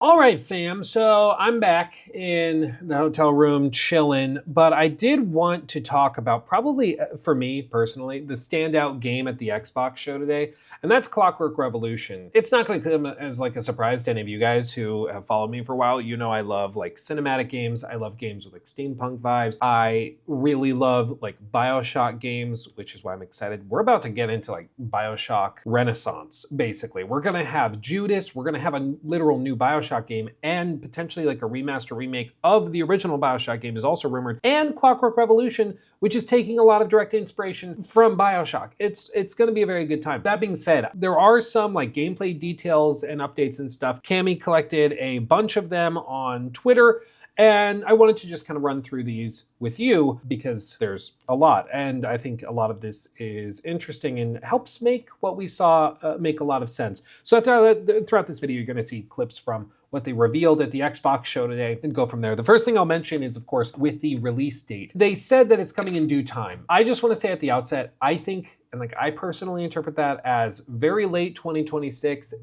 All right, fam. So I'm back in the hotel room chilling, but I did want to talk about probably for me personally, the standout game at the Xbox show today, and that's Clockwork Revolution. It's not going to come as like a surprise to any of you guys who have followed me for a while. You know, I love like cinematic games. I love games with like steampunk vibes. I really love like BioShock games, which is why I'm excited. We're about to get into like BioShock Renaissance, basically. We're going to have Judas. We're going to have a literal new BioShock game, and potentially like a remaster remake of the original BioShock game is also rumored, and Clockwork Revolution, which is taking a lot of direct inspiration from BioShock. It's going to be a very good time. That being said, there are some like gameplay details and updates and stuff. Cammy collected a bunch of them on Twitter, and I wanted to just kind of run through these with you because there's a lot. And I think a lot of this is interesting and helps make what we saw make a lot of sense. So throughout this video, you're going to see clips from what they revealed at the Xbox show today and go from there. The first thing I'll mention is, of course, with the release date. They said that it's coming in due time. I just want to say at the outset, I think, and like I personally interpret that as very late 2026,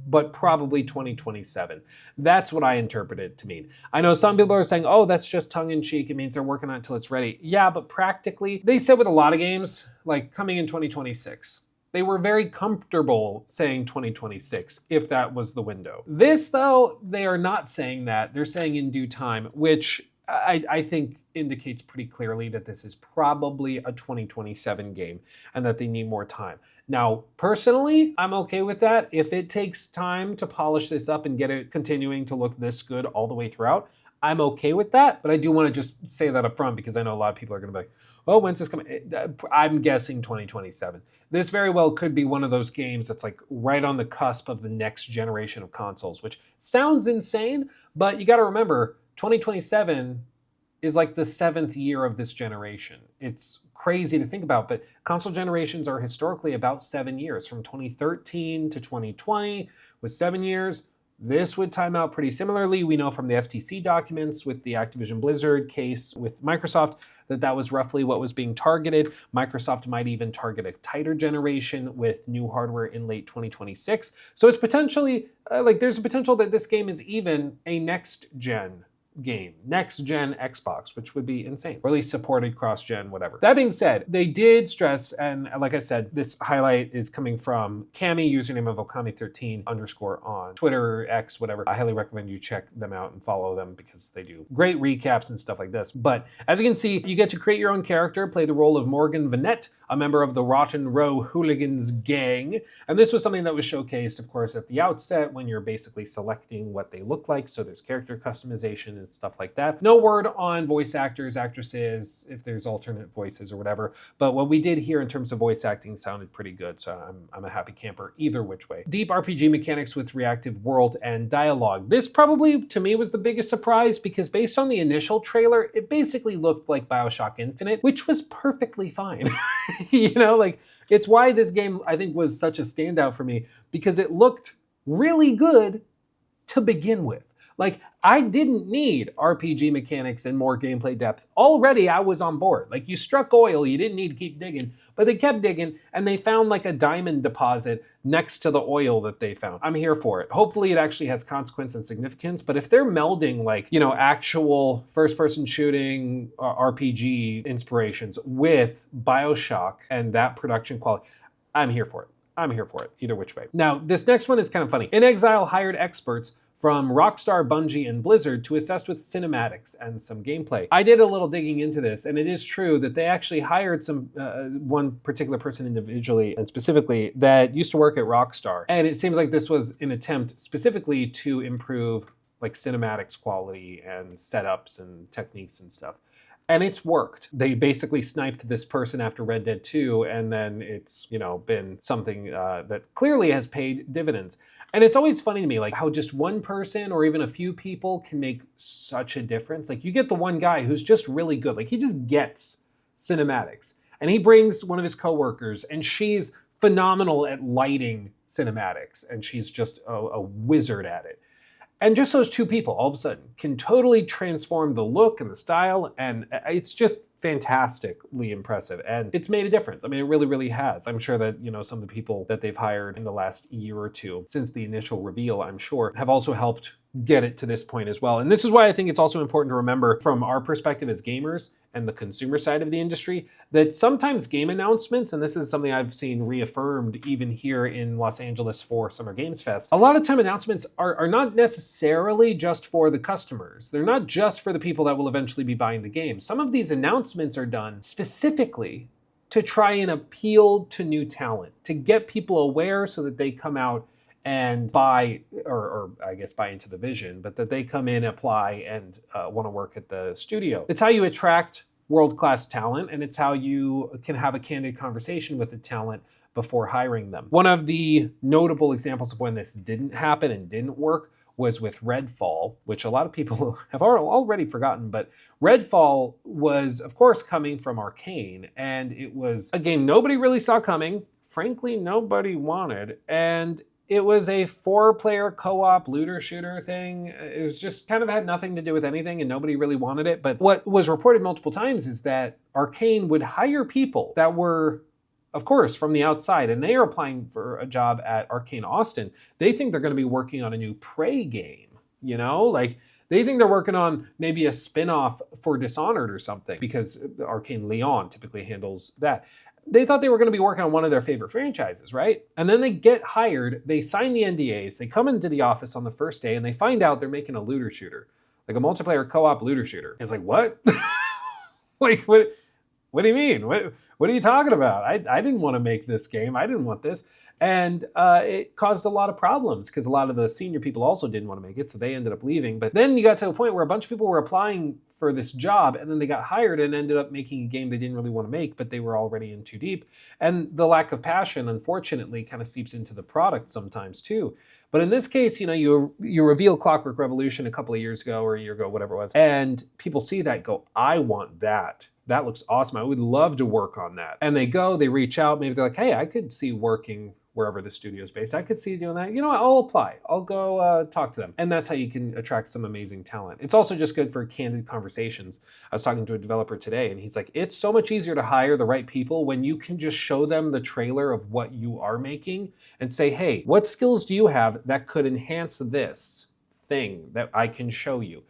but probably 2027. That's what I interpret it to mean. I know some people are saying, oh, that's just tongue-in-cheek. It means they're working on it until it's ready. Yeah, but practically, they said with a lot of games, like coming in 2026. They were very comfortable saying 2026, if that was the window. This, though, they are not saying that. They're saying in due time, which I think indicates pretty clearly that this is probably a 2027 game and that they need more time. Now, personally, I'm okay with that. If it takes time to polish this up and get it continuing to look this good all the way throughout, I'm okay with that. But I do want to just say that up front because I know a lot of people are going to be like, oh, when's this coming? I'm guessing 2027. This very well could be one of those games that's like right on the cusp of the next generation of consoles, which sounds insane, but you got to remember, 2027 is like the 7th year of this generation. It's crazy to think about, but console generations are historically about 7 years. From 2013 to 2020 was 7 years. This would time out pretty similarly. We know from the FTC documents with the Activision Blizzard case with Microsoft that was roughly what was being targeted. Microsoft might even target a tighter generation with new hardware in late 2026. So it's potentially, there's a potential that this game is even a next-gen game, next-gen Xbox, which would be insane. Or at least supported cross-gen, whatever. That being said, they did stress, and like I said, this highlight is coming from Cammy, username of Okami13 _ on Twitter, X, whatever. I highly recommend you check them out and follow them because they do great recaps and stuff like this. But as you can see, you get to create your own character, play the role of Morgan Vanette, a member of the Rotten Row Hooligans gang. And this was something that was showcased, of course, at the outset when you're basically selecting what they look like. So there's character customization and stuff like that. No word on voice actors, actresses, if there's alternate voices or whatever. But what we did here in terms of voice acting sounded pretty good. So I'm a happy camper either which way. Deep RPG mechanics with reactive world and dialogue. This probably, to me, was the biggest surprise because based on the initial trailer, it basically looked like BioShock Infinite, which was perfectly fine. You know, like it's why this game I think was such a standout for me because it looked really good to begin with. Like I didn't need RPG mechanics and more gameplay depth. Already I was on board. Like you struck oil, you didn't need to keep digging, but they kept digging and they found like a diamond deposit next to the oil that they found. I'm here for it. Hopefully it actually has consequence and significance, but if they're melding like, you know, actual first-person shooting RPG inspirations with BioShock and that production quality, I'm here for it. I'm here for it, either which way. Now, this next one is kind of funny. In Exile hired experts from Rockstar, Bungie, and Blizzard to assist with cinematics and some gameplay. I did a little digging into this, and it is true that they actually hired one particular person individually and specifically that used to work at Rockstar. And it seems like this was an attempt specifically to improve like cinematics quality and setups and techniques and stuff. And it's worked. They basically sniped this person after Red Dead 2, and then it's, you know, been something that clearly has paid dividends. And it's always funny to me, like how just one person or even a few people can make such a difference. Like you get the one guy who's just really good. Like he just gets cinematics. And he brings one of his coworkers, and she's phenomenal at lighting cinematics, and she's just a wizard at it. And just those two people, all of a sudden, can totally transform the look and the style, and it's just fantastically impressive, and it's made a difference. I mean, it really, really has. I'm sure that, you know, some of the people that they've hired in the last year or two, since the initial reveal, I'm sure, have also helped get it to this point as well. And this is why I think it's also important to remember from our perspective as gamers and the consumer side of the industry that sometimes game announcements, and this is something I've seen reaffirmed even here in Los Angeles for Summer Games Fest, a lot of time announcements are not necessarily just for the customers. They're not just for the people that will eventually be buying the game. Some of these announcements are done specifically to try and appeal to new talent, to get people aware so that they come out and buy, or I guess buy into the vision, but that they come in, apply, and want to work at the studio. It's how you attract world-class talent, and it's how you can have a candid conversation with the talent before hiring them. One of the notable examples of when this didn't happen and didn't work was with Redfall, which a lot of people have already forgotten, but Redfall was, of course, coming from Arcane, and it was a game nobody really saw coming, frankly, nobody wanted, and it was a 4-player co-op looter shooter thing. It was just kind of had nothing to do with anything and nobody really wanted it. But what was reported multiple times is that Arcane would hire people that were, of course, from the outside, and they are applying for a job at Arcane Austin. They think they're going to be working on a new Prey game, you know? Like, they think they're working on maybe a spin-off for Dishonored or something, because Arcane Leon typically handles that. They thought they were going to be working on one of their favorite franchises, right? And then they get hired, they sign the NDAs, they come into the office on the first day, and they find out they're making a looter shooter, like a multiplayer co-op looter shooter. It's like, what? Like, what do you mean? What are you talking about? I didn't want to make this game. I didn't want this. And it caused a lot of problems because a lot of the senior people also didn't want to make it, so they ended up leaving. But then you got to a point where a bunch of people were applying for this job, and then they got hired and ended up making a game they didn't really want to make, but they were already in too deep. And the lack of passion, unfortunately, kind of seeps into the product sometimes too. But in this case, you know, you reveal Clockwork Revolution a couple of years ago or a year ago, whatever it was, and people see that, go, I want that. That looks awesome. I would love to work on that. And they go, they reach out, maybe they're like, hey, I could see working wherever the studio is based. I could see doing that. You know what, I'll apply. I'll go talk to them. And that's how you can attract some amazing talent. It's also just good for candid conversations. I was talking to a developer today, and he's like, it's so much easier to hire the right people when you can just show them the trailer of what you are making and say, hey, what skills do you have that could enhance this thing that I can show you?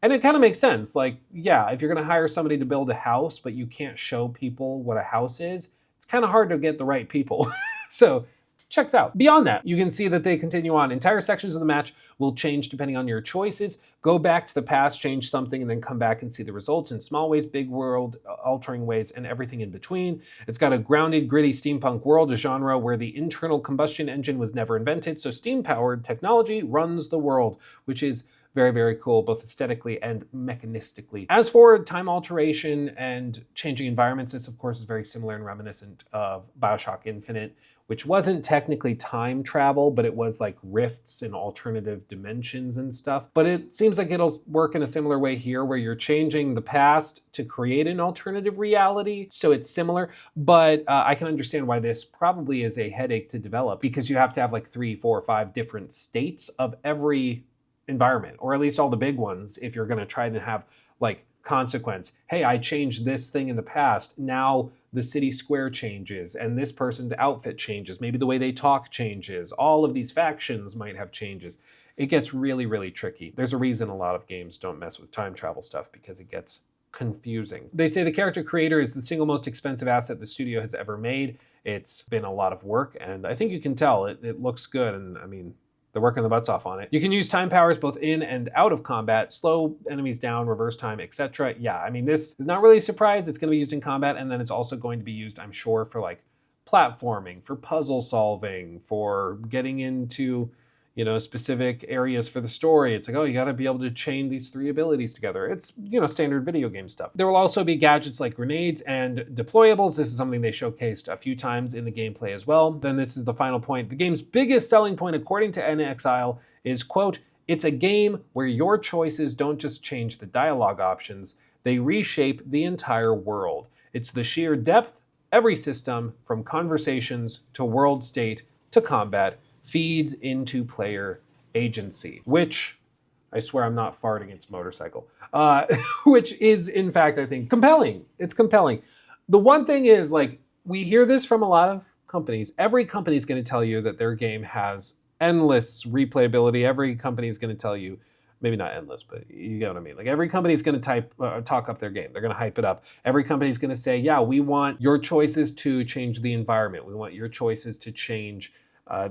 And it kind of makes sense. Like, yeah, if you're going to hire somebody to build a house, but you can't show people what a house is, it's kind of hard to get the right people. So checks out. Beyond that, you can see that they continue on. Entire sections of the match will change depending on your choices. Go back to the past, change something, and then come back and see the results in small ways, big world, altering ways, and everything in between. It's got a grounded, gritty steampunk world, a genre where the internal combustion engine was never invented, so steam-powered technology runs the world, which is very, very cool, both aesthetically and mechanistically. As for time alteration and changing environments, this of course is very similar and reminiscent of BioShock Infinite, which wasn't technically time travel, but it was like rifts in alternative dimensions and stuff. But it seems like it'll work in a similar way here, where you're changing the past to create an alternative reality. So it's similar, but I can understand why this probably is a headache to develop, because you have to have like 3, 4, 5 different states of every environment, or at least all the big ones, if you're going to try to have like consequence. Hey, I changed this thing in the past. Now the city square changes and this person's outfit changes. Maybe the way they talk changes. All of these factions might have changes. It gets really, really tricky. There's a reason a lot of games don't mess with time travel stuff, because it gets confusing. They say the character creator is the single most expensive asset the studio has ever made. It's been a lot of work, and I think you can tell it looks good. And I mean, they're working their butts off on it. You can use time powers both in and out of combat, slow enemies down, reverse time, etc. Yeah, I mean, this is not really a surprise. It's going to be used in combat, and then it's also going to be used, I'm sure, for like platforming, for puzzle solving, for getting into, you know, specific areas for the story. It's like, oh, you got to be able to chain these 3 abilities together. It's, you know, standard video game stuff. There will also be gadgets like grenades and deployables. This is something they showcased a few times in the gameplay as well. Then this is the final point. The game's biggest selling point, according to NXile, is, quote, it's a game where your choices don't just change the dialogue options, they reshape the entire world. It's the sheer depth every system, from conversations to world state to combat, feeds into player agency, which I swear I'm not farting, it's motorcycle, which is in fact, I think, compelling. It's compelling. The one thing is, like, we hear this from a lot of companies. Every company is going to tell you that their game has endless replayability. Every company is going to tell you maybe not endless, but you get what I mean. Like every company's going to talk up their game. They're going to hype it up. Every company's going to say, yeah, we want your choices to change the environment. We want your choices to change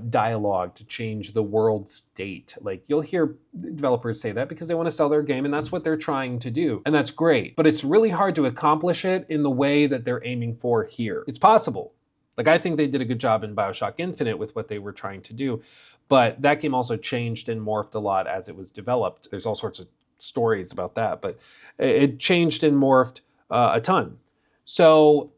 dialogue, to change the world state. Like you'll hear developers say that because they want to sell their game, and that's what they're trying to do. And that's great. But it's really hard to accomplish it in the way that they're aiming for here. It's possible. Like I think they did a good job in BioShock Infinite with what they were trying to do. But that game also changed and morphed a lot as it was developed. There's all sorts of stories about that, but it changed and morphed a ton. So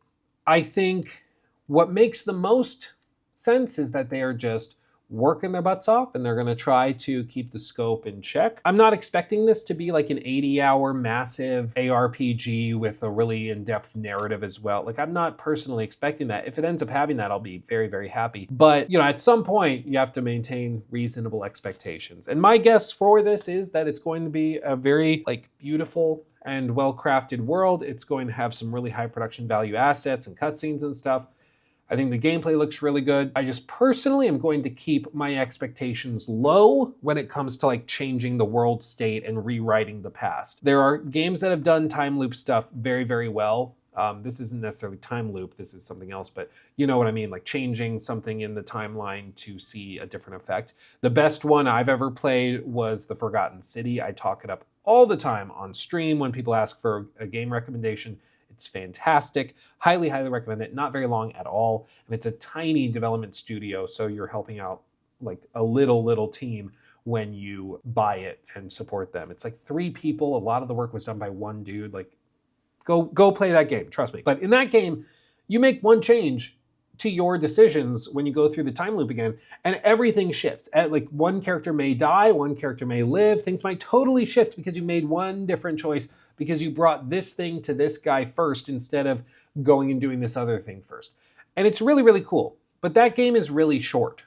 I think what makes the most sense is that they are just working their butts off and they're going to try to keep the scope in check. I'm not expecting this to be like an 80-hour massive ARPG with a really in-depth narrative as well. Like I'm not personally expecting that. If it ends up having that, I'll be very, very happy. But, you know, at some point you have to maintain reasonable expectations. And my guess for this is that it's going to be a very like beautiful and well-crafted world. It's going to have some really high production value assets and cutscenes and stuff. I think the gameplay looks really good. I just personally am going to keep my expectations low when it comes to like changing the world state and rewriting the past. There are games that have done time loop stuff very, very well. This isn't necessarily time loop, this is something else, but you know what I mean, like changing something in the timeline to see a different effect. The best one I've ever played was The Forgotten City. I talk it up all the time on stream when people ask for a game recommendation. It's fantastic. Highly, highly recommend it. Not very long at all. And it's a tiny development studio, so you're helping out like a little team when you buy it and support them. It's like 3 people. A lot of the work was done by one dude. Like, go play that game, trust me. But in that game, you make one change to your decisions when you go through the time loop again, and everything shifts. Like one character may die, one character may live. Things might totally shift because you made one different choice because you brought this thing to this guy first instead of going and doing this other thing first. And it's really, really cool. But that game is really short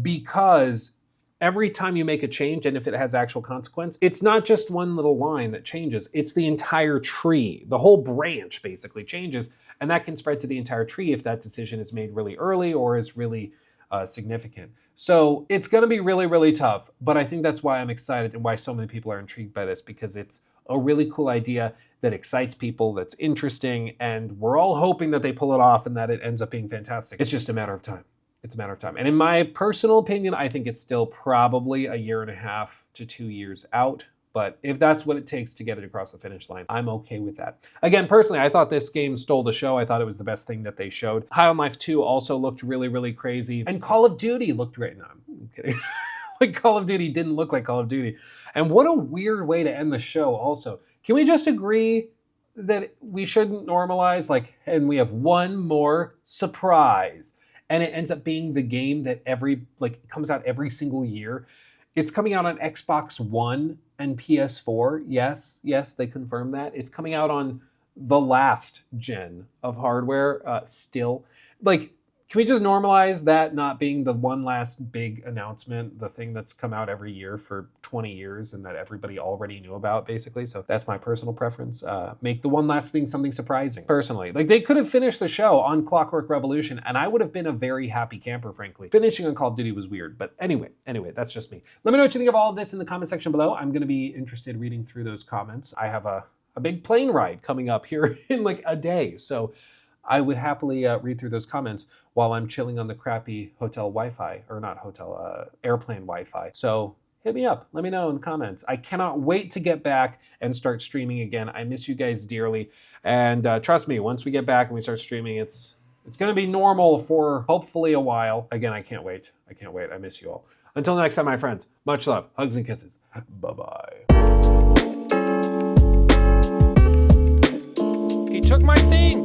because every time you make a change, and if it has actual consequence, it's not just one little line that changes, it's the entire tree. The whole branch basically changes, and that can spread to the entire tree if that decision is made really early or is really significant. So it's gonna be really, really tough, but I think that's why I'm excited and why so many people are intrigued by this, because it's a really cool idea that excites people, that's interesting, and we're all hoping that they pull it off and that it ends up being fantastic. It's just a matter of time. It's a matter of time. And in my personal opinion, I think it's still probably 1.5 to 2 years out. But if that's what it takes to get it across the finish line, I'm okay with that. Again, personally, I thought this game stole the show. I thought it was the best thing that they showed. High on Life 2 also looked really, really crazy. And Call of Duty looked great. No, I'm kidding. Like Call of Duty didn't look like Call of Duty. And what a weird way to end the show also. Can we just agree that we shouldn't normalize, like, and we have one more surprise, and it ends up being the game that comes out every single year. It's coming out on Xbox One and PS4. Yes, they confirmed that. It's coming out on the last gen of hardware still. Like, can we just normalize that not being the one last big announcement, the thing that's come out every year for 20 years and that everybody already knew about, basically? So that's my personal preference. Make the one last thing something surprising, personally. Like, they could have finished the show on Clockwork Revolution, and I would have been a very happy camper, frankly. Finishing on Call of Duty was weird, but anyway, that's just me. Let me know what you think of all of this in the comment section below. I'm going to be interested reading through those comments. I have a big plane ride coming up here in like a day, so I would happily read through those comments while I'm chilling on the crappy hotel Wi-Fi, or not hotel, airplane Wi-Fi. So hit me up, let me know in the comments. I cannot wait to get back and start streaming again. I miss you guys dearly. And trust me, once we get back and we start streaming, it's gonna be normal for hopefully a while. Again, I can't wait. I miss you all. Until next time, my friends, much love, hugs and kisses. Bye-bye. He took my thing.